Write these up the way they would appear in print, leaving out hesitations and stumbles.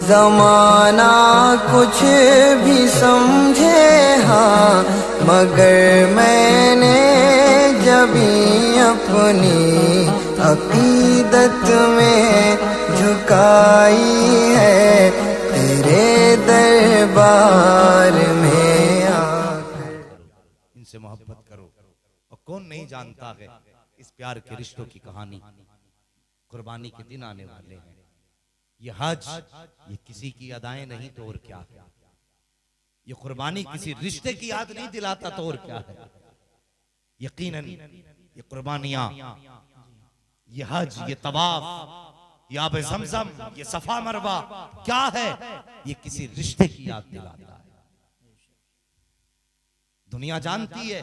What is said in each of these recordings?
जमाना कुछ भी समझे हाँ, मगर मैंने जभी अपनी अकीदत में झुकाई है तेरे दरबार में आकर। इनसे मोहब्बत करो। और कौन नहीं जानता है इस प्यार के रिश्तों की कहानी। कुर्बानी के दिन आने वाले हैं। ये हज ये किसी की अदाएं नहीं तो और क्या है। ये कुर्बानी किसी रिश्ते की याद नहीं दिलाता तो और क्या है। यकीनन ये कुर्बानियां, ये हज, ये तवाफ, ये आब ज़मज़म, ये सफा मरवा क्या है, ये किसी रिश्ते की याद दिलाता है। दुनिया जानती है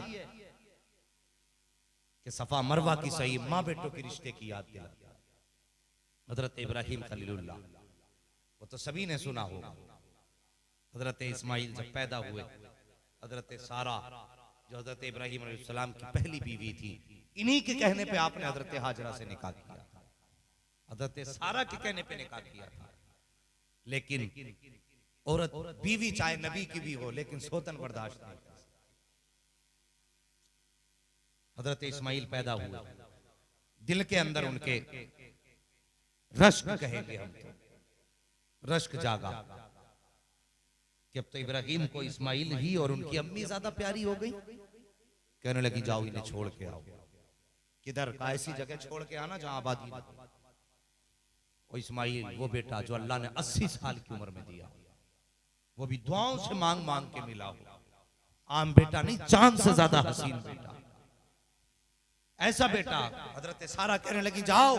कि सफा मरवा की सही माँ बेटों के रिश्ते की याद दिलाता है। हजरत इब्राहिम खलीलुल्लाह, वो तो सभी ने सुना होगा। हजरत इस्माइल जब पैदा हुए, हजरत सारा जो हजरत इब्राहिम अलैहिस्सलाम की पहली बीवी थी, इन्हीं के कहने पे आपने हजरत हाजरा से निकाह किया था। हजरत सारा के कहने पे निकाह किया था। लेकिन औरत बीवी चाहे नबी की भी हो, लेकिन सोतन बर्दाश्त नहीं कर सकती। हजरत इस्माइल पैदा हुए, दिल के अंदर उनके रश्क कहेंगे हम तो, रश्क जागा कि अब तो इब्राहिम को इस्माइल ही और उनकी अम्मी ज्यादा प्यारी हो गई। कहने लगी जाओ इन्हें छोड़ के आओ। किधर? ऐसी जगह छोड़ के आना जहां आबादी ना हो। और इस्माइल वो बेटा जो अल्लाह ने 80 साल की उम्र में दिया, वो भी दुआओं से मांग मांग के मिला हो। आम बेटा नहीं, चांद से ज्यादा हसीन बेटा, ऐसा बेटा। हजरत सारा कहने लगी जाओ,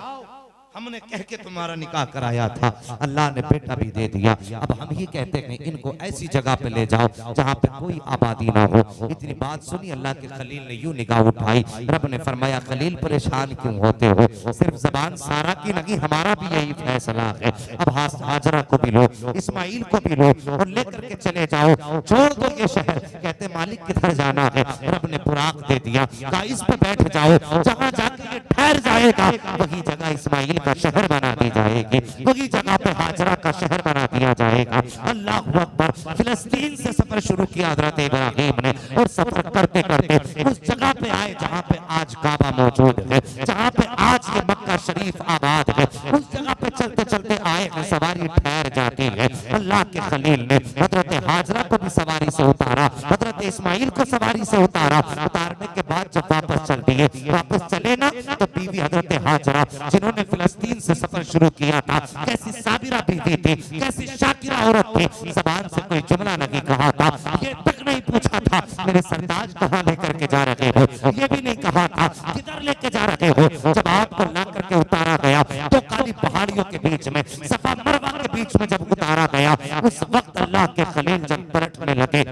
हमने कह के तुम्हारा निकाह कराया था, अल्लाह ने बेटा भी दे दिया। अब हम ही कहते हैं इनको ऐसी जगह पे ले जाओ जहाँ पे कोई आबादी ना हो। इतनी बात सुनी, अल्लाह के खलील ने यूं निगाह उठाई। रब ने फरमाया खलील परेशान क्यों होते हो, सिर्फ जबान सारा की लगी, हमारा भी यही फैसला है। अब हाजरा को भी लो, इस्माइल को भी लो और लेकर के चले जाओ, छोड़ दो ये शहर। कहते मालिक किधर जाना है? रब ने बुराक दे दिया, कहा इस पे बैठ जाओ, जहाँ जाके ये ठहर जाएगा वही जगह इस्माइल का शहर बना दी जाएगी, वही जगह पे हाजरा का शहर बना दिया जाएगा। अल्लाह अकबर। फिलिस्तीन से सफर शुरू किया हजरत इब्राहिम ने, और सफर करते करते उस जगह पे आए जहाँ पे आज काबा मौजूद है, जहाँ पे आज ये मक्का शरीफ आबाद है। उस जगह पे चलते चलते आए हैं, सवारी ठहर जाती है। अल्लाह के खलील ने हजरत हाजरा को भी सवारी से उतारा, हजरत इस्माइल को सवारी से उतारा। उतारने के बाद जब वापस चल दिए, वापस चले ना, तो बीवी हजरत हाजरा जिन्होंने फिलिस्तीन से सफर शुरू किया था, कैसी साबिरा बीवी थी, कैसी शाकिरा औरत थी, जबान से कोई जुमला नहीं कहा था, ये तक नहीं पूछा था मेरे सरताज कहाँ लेकर के जा रहे हो, ये भी नहीं कहा था किधर लेके जा रहे हो। जब आपको ला करके उतारा गया तो काली पहाड़ियों के बीच में, सफा मरवा के बीच में जब उतारा गया, उस वक्त अल्लाह के खलील जब पलटने लगे,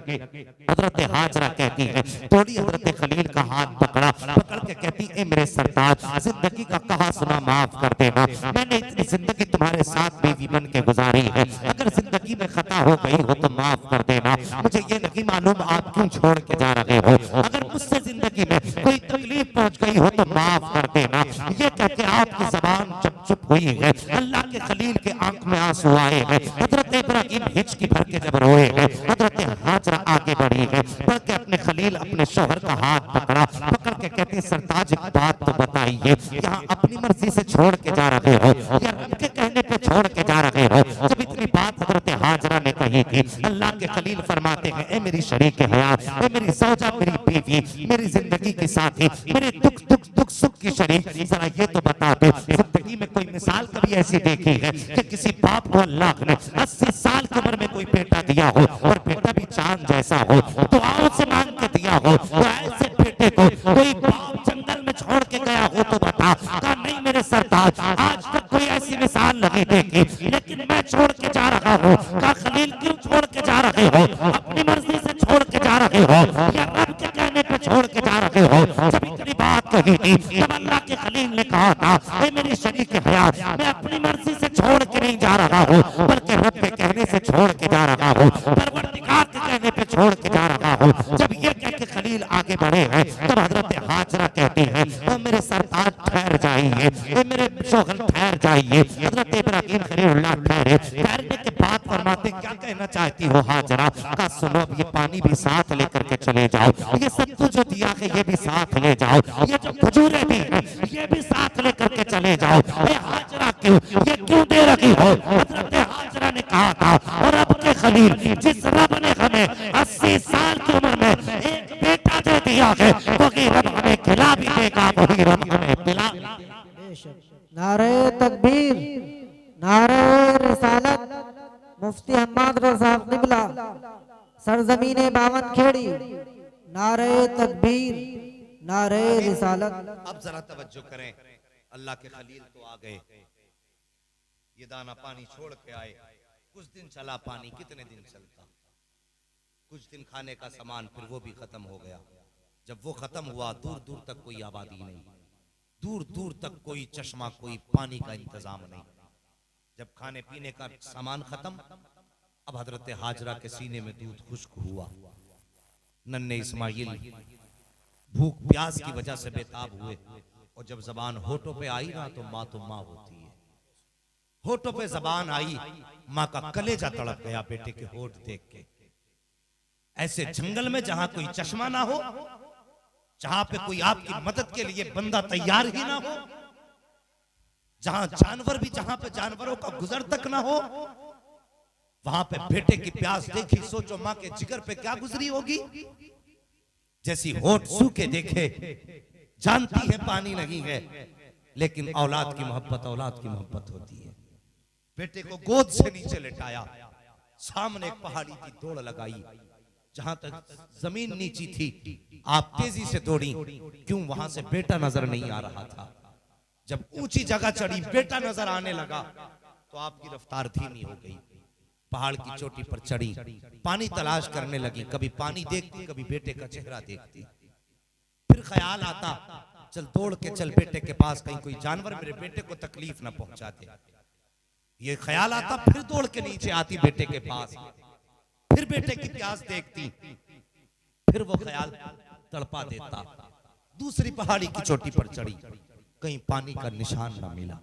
हजरत हाजरा कहती है थोड़ी हजरत खलील का हाथ पकड़ा, पकड़ के कहती है मेरे सरताज जिंदगी का कहा सुना माफ कर देना, मैंने इतनी जिंदगी तुम्हारे साथ बीवी बन के गुजारी है, अगर जिंदगी में खता हो गई हो तो माफ कर देना, मुझे ये नहीं मालूम आप क्यों छोड़ के जा रहे हो, अगर मुझसे जिंदगी में कोई तकलीफ पहुंच गई हो तो माफ कर देना। ये कह के आपकी जबान जब चुप हुई है, अल्लाह के खलील के आंख में आंसू आए हैं, हजरत इब्राहिम हिचकी भर के जब रोए हैं, हजरत हाजरा आगे बढ़ी है, बढ़ के अपने खलील अपने शोहर का हाथ पकड़ा, पकड़ के कहती सरताज एक बात तो बताइए, यहाँ अपनी मर्जी से छोड़ के जा रहे हो या रब के कहने पे छोड़ के जा रहे हो। जब इतनी बात हजरत हाजरा ने कही थी, अल्लाह के खलील फरमाते हैं ए मेरी शरीक हयात, ए मेरी सौजा, मेरी बीवी, मेरी जिंदगी की साथी, मेरे दुख दुख दुख सुख की शरीक, जरा ये तो बता दो जिंदगी में कोई मिसाल कभी ऐसी देखी है कि किसी बाप को अल्लाह ने 80 साल की उम्र में कोई बेटा दिया हो और बेटा भी चांद जैसा हो, दुआओं से मांग के दिया हो, तो ऐसे बेटे को कोई बाप जंगल में छोड़ के गया हो तो बता। कहा नहीं मेरे सरताज, आज तक कोई ऐसी मिसाल नहीं देखी, लेकिन मैं छोड़ के जा रहा हूँ। कहा खलील क्यों छोड़ के जा रहे हो, अपनी मर्जी से छोड़ के जा रहे हो या रब के कहने पे छोड़ के जा रहे हो। जब इतनी बात कही थी, तब अल्लाह के खलील ने कहा था ए मेरी शरीक हयात, मैं अपनी मर्जी से छोड़ के नहीं जा रहा हूँ, बल्कि रब के कहने से छोड़ के जा रहा हूँ, परवरदिगार के कहने पे छोड़ के जा रहा हूँ। जब ये कह के खलील आगे बढ़े हैं, तब हजरत हाजरा कहती है मेरे सरताज ठहर जाइए, मेरे शोहर ठहर जाइए। हजरत इब्राहिम खलीलुल्लाह ठहरे, ठहरने के बाद फरमाते क्या कहना चाहती हो हाजरा? का सुनो अब ये पानी भी साथ लेकर के चले जाओ, ये सत्तू जो दिया है ये भी साथ ले जाओ, ये जो खजूरें दी ये भी साथ लेकर के चले जाओ। ए हाजरा क्यों ये क्यों दे रही हो? हजरत हाजरा ने कहा था और रब के खलील जिस रब ने हमें 80 साल की उम्र में एक बेटा दे दिया है वही रब हमें खिला भी देगा, वही रब हमें पिला। नारे तकबीर, नारे रिसालत, मुफ्ती हम्माद रजा साहब निबला, सरजमीने बावन खेड़ी, नारे तकबीर, नारे रिसालत। अब जरा तवज्जो करें, अल्लाह के खलील तो आ गए, ये दाना पानी छोड़ के आए। कुछ दिन चला पानी, कितने दिन चलता? कुछ दिन खाने का सामान, फिर वो भी खत्म हो गया। जब वो खत्म हुआ, दूर दूर तक कोई आबादी नहीं, दूर दूर तक कोई चश्मा, कोई पानी का इंतजाम नहीं। जब खाने पीने का सामान खत्म, अब हजरत हाजरा के सीने में दूध खुश्क हुआ। नन्हे इस्माइल भूख प्यास की वजह से बेताब हुए, और जब जबान होठों पे आई ना तो माँ होती है। होठों पे जबान आई, माँ का कलेजा तड़प गया बेटे के होठ देख के। ऐसे जंगल में जहां कोई चश्मा ना हो, जहां पे कोई आपकी मदद के लिए बंदा तैयार ही ना हो, जहां जानवर भी, जहां पे जानवरों का गुजर तक ना हो, वहां पे बेटे की प्यास देखी। सोचो माँ के जिगर पे क्या गुजरी होगी। जैसी होठ सूखे देखे, जानती है पानी नहीं है, लेकिन औलाद की मोहब्बत होती है। बेटे को गोद से नीचे लेटाया, सामने एक पहाड़ी की दौड़ लगाई, जहां तक जमीन नीची थी आप तेजी से दौड़ी। क्यों? वहां से बेटा नजर नहीं आ रहा था। जब ऊंची जगह चढ़ी, बेटा नजर आने लगा, तो आपकी रफ्तार धीमी हो गई। पहाड़ की चोटी पर चढ़ी, पानी तलाश करने लगी। कभी पानी देखती, कभी बेटे का चेहरा देखती। फिर ख्याल आता, चल दौड़ के चल बेटे के पास, कहीं कोई जानवर मेरे बेटे को तकलीफ ना पहुंचा दे। ये ख्याल आता, फिर दौड़ के नीचे आती बेटे के पास, फिर बेटे की प्यास देखती, फिर वो ख्याल तड़पा देता। दूसरी पहाड़ी की चोटी पर चढ़ी, कहीं पानी का निशान ना मिला।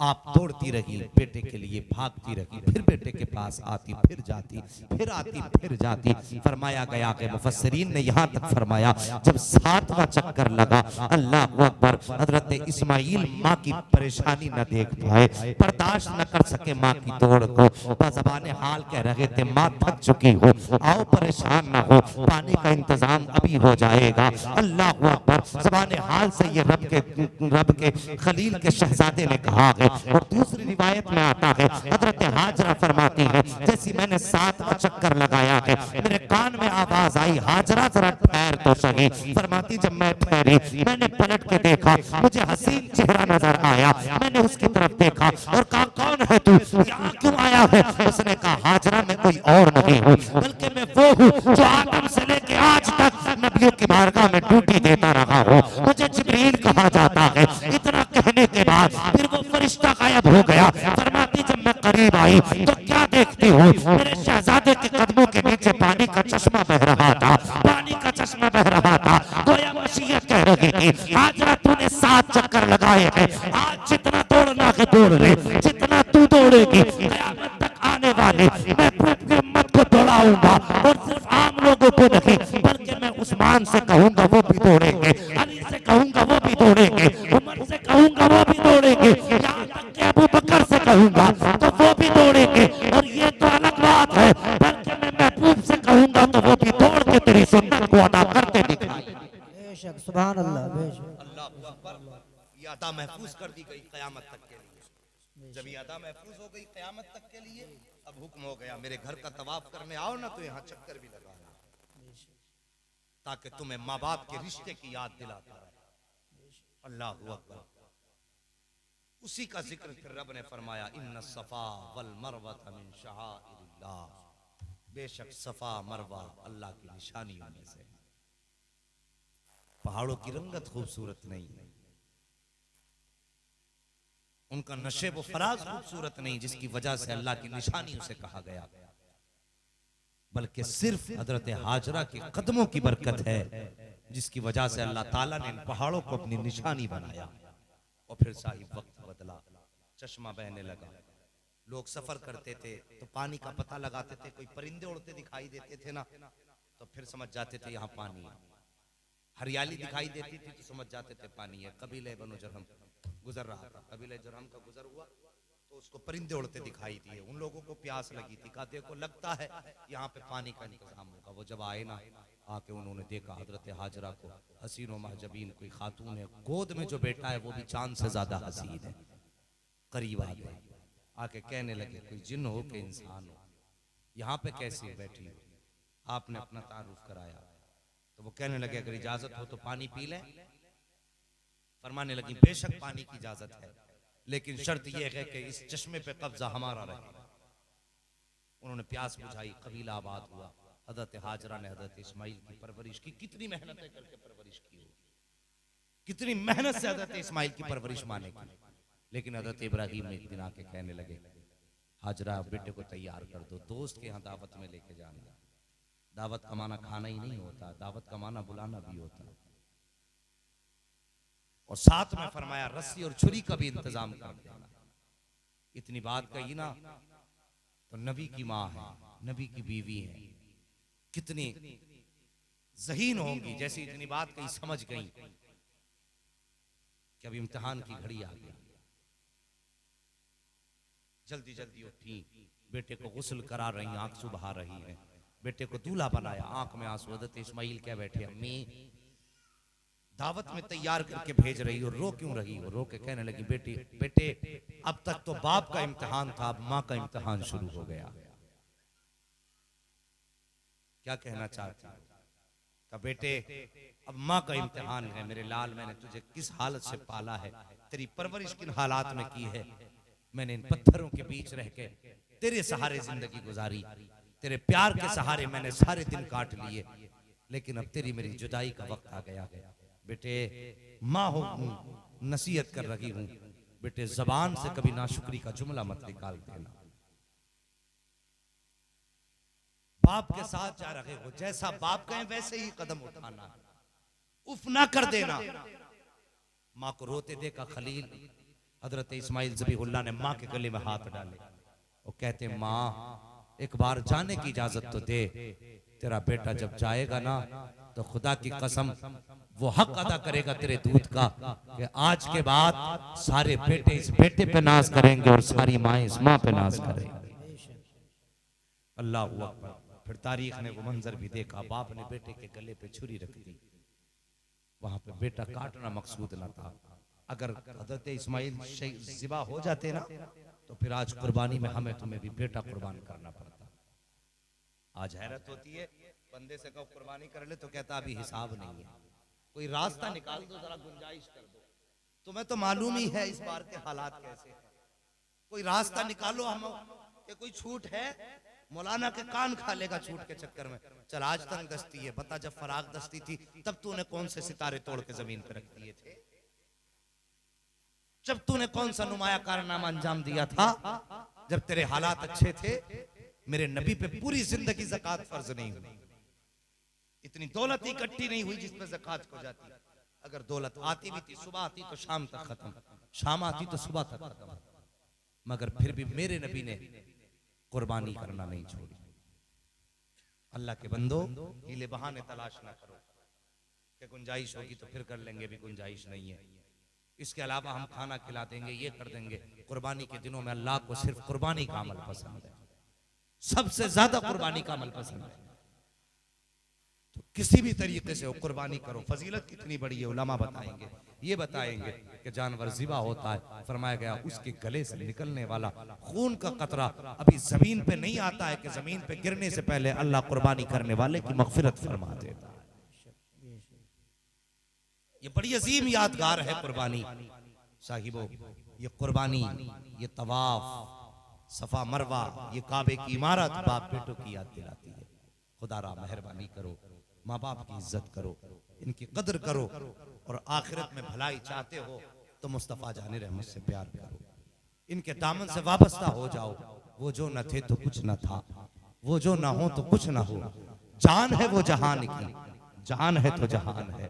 आप दौड़ती रही, बेटे के लिए भागती रही, फिर बेटे के पास आती, फिर जाती, फिर आती, फिर जाती। फरमाया गया कि मुफस्सिरीन ने यहाँ तक फरमाया, जब 7वां चक्कर लगा, अल्लाह अकबर, हजरत इस्माइल माँ की परेशानी न देख पाए, बर्दाश्त न कर सके माँ की दौड़ को। बज़बाने हाल कह रहे थे, माँ थक चुकी हो, आओ परेशान न हो, पानी का इंतजाम अभी हो जाएगा। अल्लाह अकबर, ज़बाने हाल से ये रब के खलील के शहजादे ने कहा। और दूसरी रिवायत में आता है, हजरत हाजरा फरमाती है, जैसी मैंने 7वां चक्कर लगाया है, मेरे कान में आवाज आई, हाजरा जरा ठहर तो सही। फरमाती जब मैं ठहरी, मैंने पलट के देखा, मुझे हसीन चेहरा नजर आया। मैंने उसकी तरफ देखा और कहा, कौन है तू, यहाँ क्यों आया है? उसने कहा, हाजरा मैं कोई और नहीं हूँ, बल्कि मैं वो हूँ जो आदम से लेके आज तक नबियों की बारगाह में ड्यूटी देता रहा हूँ। मुझे जिब्रील कहा जाता है। इतना कहने के बाद फिर वो फरिश्ता गायब हो गया। फरमाती जब मैं करीब आई तो क्या देखती हूँ, मेरे शहजादे के कदमों के नीचे पानी का चश्मा बह रहा था, पानी का चश्मा बह रहा था। गोया मसीहत कह रही थी, हाजरा तूने 7 चक्कर लगाए हैं, आज जितना दौड़ना है दौड़ ले, जितना तू दौड़ेगी क़यामत तक आने वाली महबूब की उम्मत को दौड़ाऊंगा। और सिर्फ आम लोगों को नहीं, बल्कि मैं उस्मान से कहूंगा वो भी दौड़ेंगे, अली से कहूंगा वो भी दौड़ेंगे, उमर से कहूंगा वो भी दौड़ेंगे, यहाँ तक कि अबू बकर से कहूंगा तो वो भी दौड़ेंगे। और ये तो अलग बात है, बल्कि मैं महबूब से कहूंगा तो वो भी दौड़ के तेरी सुन्नत को अदा करते दिखाई। बेशक, सुभान अल्लाह, बेशक। अल्लाह अकबर। ये अदा महफूज कर दी गई क़यामत तक के लिए। जब ये अदा महफूज हो गई क़यामत तक के लिए, अब हुक्म हो गया, मेरे घर का तवाफ करने आओ ना तो यहाँ चक्कर भी लगा, ताकि तुम्हें माँ बाप के रिश्ते की याद दिलाता रहे। अल्लाह अकबर। उसी का जिक्र फिर रब ने फरमाया, इन्ना सफा वल मरवा मिन शआइरिल्लाह, बेशक सफा मरवा अल्लाह की निशानियों में से। पहाड़ों की रंगत खूबसूरत नहीं है, उनका नशेब व फराज खूबसूरत नहीं, जिसकी वजह से अल्लाह की निशानी उसे कहा गया, बल्कि सिर्फ हजरत हाजरा के कदमों की बरकत है, जिसकी वजह से अल्लाह ताला ने इन पहाड़ों को अपनी निशानी बनाया। और फिर साहिब वक्त बदला, चश्मा बहने लगा, लोग सफर करते थे तो पानी का पता लगाते थे, कोई परिंदे उड़ते दिखाई देते थे ना तो फिर समझ जाते थे यहाँ पानी है। हरियाली दिखाई देती थी तो समझ जाते थे पानी है। कबीले बनो जरहम गुजर रहा था, कबीले जरहम का गुजर हुआ तो उसको परिंदे उड़ते दिखाई दिए। उन लोगों को प्यास लगी थी, कहा देखो लगता है यहाँ पे पानी का इंतजाम होगा। वो जब आए ना, आके उन्होंने देखा हजरत हाजरा को, हसीन व महजबीन कोई खातून है, गोद में जो बेटा है वो भी चांद से ज्यादा हसीन है। करीब आ गए, आके कहने लगे कोई जिन हो के इंसान हो, यहाँ पे कैसे बैठी हो? आपने अपना तारुफ कराया तो वो कहने लगे अगर इजाजत हो तो पानी पी लें। फरमाने लगी बेशक पानी की इजाजत है, लेकिन शर्त यह है कि इस चश्मे पे कब्जा हमारा रहे। उन्होंने प्यास बुझाई, कबीला आबाद हुआ। हजरत हाजरा ने हजरत इस्माइल की परवरिश की। कितनी मेहनत करके परवरिश की हो, कितनी मेहनत से हजरत इस्माइल की परवरिश माने की। लेकिन हजरत इब्राहिम ने एक दिन आके कहने लगे हाजरा बेटे को तैयार कर दो, दोस्त के यहाँ दावत में लेके जाना। दावत का माना खाना ही नहीं होता, दावत का माना बुलाना भी होता। और साथ में फरमाया रस्सी और छुरी का भी इंतजाम कर देना। इतनी बात कही ना तो नबी की माँ है, नबी की बीवी है, कितनी ज़हीन होंगी। जैसे इतनी बात कही समझ गई कि अब इम्तिहान की घड़ी आ गई। जल्दी जल्दी उठी, बेटे को गुस्ल करा रही, आंसू बहा रही है। बेटे को दूल्हा बनाया, आंख में आंसू। हज़रत इस्माइल क्या बैठे, अम्मी दावत में तैयार करके भेज रही हो, रो क्यों रही हो? रो के कहने लगी बेटी बेटे अब तक तो बाप का इम्तिहान था, अब माँ का इम्तिहान शुरू हो गया। क्या कहना चाहती हो? का बेटे अब माँ का इम्तिहान है। मेरे लाल, मैंने तुझे किस हालत से पाला है, तेरी परवरिश किन हालात में की है। मैंने इन पत्थरों के बीच रह के तेरे सहारे जिंदगी गुजारी, तेरे प्यार के सहारे मैंने सारे दिन काट लिए, लेकिन अब तेरी मेरी जुदाई का वक्त आ गया है। बेटे माँ हो, नसीहत कर रही हूं, बेटे जबान से कभी नाशुक्री का जुमला मत निकाल देना। बाप के साथ जा रहे हो, जैसा बाप कहें वैसे ही कदम उठाना, उफ ना कर देना। माँ को रोते देखा खलील हजरत इस्माइल ज़बीहुल्लाह ने माँ के गले में हाथ डाले और कहते माँ एक बार जाने की इजाजत तो दे। तेरा बेटा जब जाएगा ना तो खुदा की कसम वो हक अदा करेगा तेरे दूध का कि आज के बाद सारे बेटे इस बेटे पे नाज करेंगे और सारी माँ इस माँ पे नाज करेंगे। अल्लाह अकबर। फिर तारीख ने वो मंजर भी देखा, बाप ने बेटे के गले पे छुरी रख दी। वहां पे बेटा काटना मकसूद न था। अगर हजरत इस्माइल ज़िबा हो जाते ना तो फिर आज कुर्बानी में हमें तुम्हें भी बेटा कुर्बान करना पड़ता। आज हैरत होती है, बंदे से कहो कुर्बानी कर ले तो कहता अभी हिसाब नहीं है, कोई रास्ता निकाल दो, जरा गुंजाइश कर दो। तुम्हें तो मालूम ही है इस बार के हालात कैसे हैं, कोई रास्ता निकालो। हम कि कोई छूट है, मौलाना के कान खा लेगा छूट के चक्कर में। चल आज तंग दस्ती है, बता जब फराग दस्ती थी तब तूने कौन से सितारे तोड़ के जमीन पर रख दिए थे? जब तूने कौन सा नुमाया कारनामा अंजाम दिया था? जब तेरे हालात अच्छे थे। मेरे नबी पे पूरी जिंदगी ज़कात फर्ज नहीं हुई, इतनी दौलत इकट्ठी नहीं हुई जिसमें ज़कात हो जाती। अगर दौलत आती भी थी, सुबह आती तो शाम तक खत्म, शाम आती तो सुबह तक खत्म, मगर फिर भी मेरे नबी ने कुर्बानी करना नहीं छोड़ी। अल्लाह के बंदो हीले बहाने तलाश ना करो कि गुंजाइश होगी तो फिर कर लेंगे, भी गुंजाइश नहीं है। इसके अलावा हम खाना खिला देंगे, ये कर देंगे। कुर्बानी के दिनों में अल्लाह को सिर्फ कुर्बानी का अमल पसंद है, सबसे ज्यादा कुर्बानी का अमल पसंद है। तो किसी भी तरीके से वो कुर्बानी करो। फजीलत कितनी बड़ी है उलमा बताएंगे, ये बताएंगे कि जानवर ज़िबा होता है, फरमाया गया उसके गले से निकलने वाला खून का कतरा अभी जमीन पे नहीं आता है कि जमीन पे गिरने से पहले अल्लाह कुर्बानी करने वाले की मगफिरत फरमा देता है। ये बड़ी अजीम यादगार है कुर्बानी साहिबो। ये कुर्बानी, ये तवाफ, सफा मरवा, ये काबे की इमारत बाप बेटों की याद दिलाती है। खुदा रा मेहरबानी करो, माँ बाप की इज्जत करो, इनकी कदर करो, और आखिरत में भलाई चाहते हो तो मुस्तफ़ा जाने रहमत से प्यार करो, इनके दामन से वाबस्ता हो जाओ। वो जो न थे तो कुछ न था, वो जो ना हो तो कुछ ना हो। जान है वो जहान की, जान है तो जहान है,